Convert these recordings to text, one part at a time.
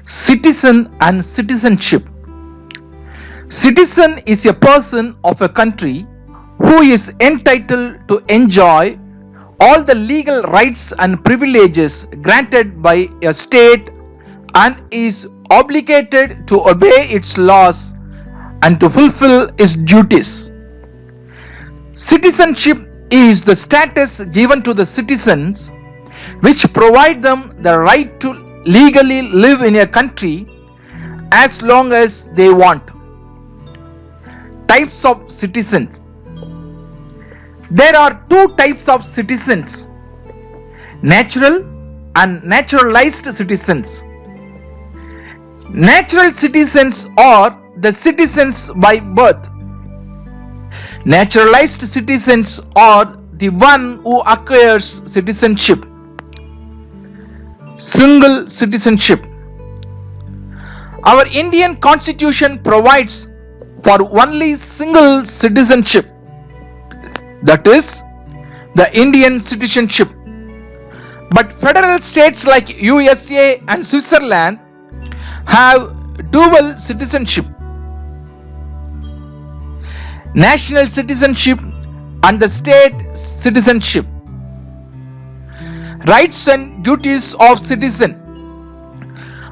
Citizen and citizenship. Citizen is a person of a country who is entitled to enjoy all the legal rights and privileges granted by a state and is obligated to obey its laws and to fulfill its duties. Citizenship is the status given to the citizens which provide them the right to legally live in a country as long as they want. Types of citizens. There are two types of citizens: natural and naturalized citizens. Natural citizens are the citizens by birth. Naturalized citizens are the one who acquires citizenship. Single citizenship. Our Indian Constitution provides for only single citizenship, that is, the Indian citizenship. But federal states like USA and Switzerland have dual citizenship. National citizenship and the state citizenship. Rights and duties of citizen.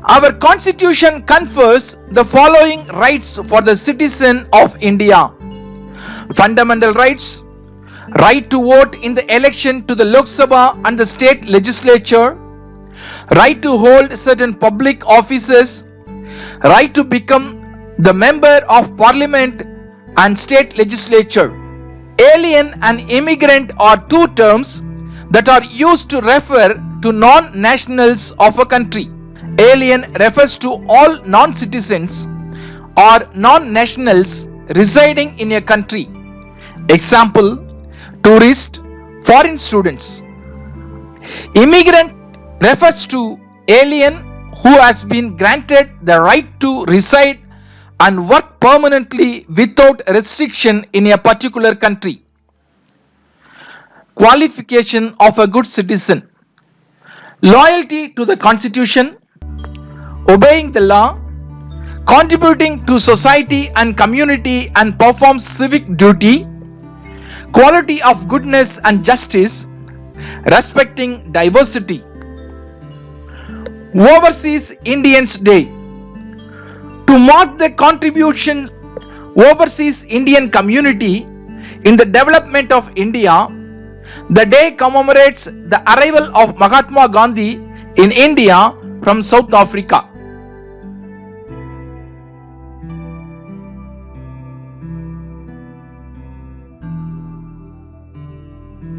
Our constitution confers the following rights for the citizen of India: fundamental rights, right to vote in the election to the Lok Sabha and the state legislature, right to hold certain public offices, right to become the member of parliament and state legislature. Alien and immigrant are two terms that are used to refer to non-nationals of a country. Alien refers to all non-citizens or non-nationals residing in a country. Example: tourist, foreign students. Immigrant refers to alien who has been granted the right to reside and work permanently without restriction in a particular country. Qualification of a good citizen: loyalty to the constitution, obeying the law, contributing to society and community and perform civic duty, quality of goodness and justice, respecting diversity. Overseas Indians Day. To mark the contributions overseas Indian community in the development of India, the day commemorates the arrival of Mahatma Gandhi in India from South Africa.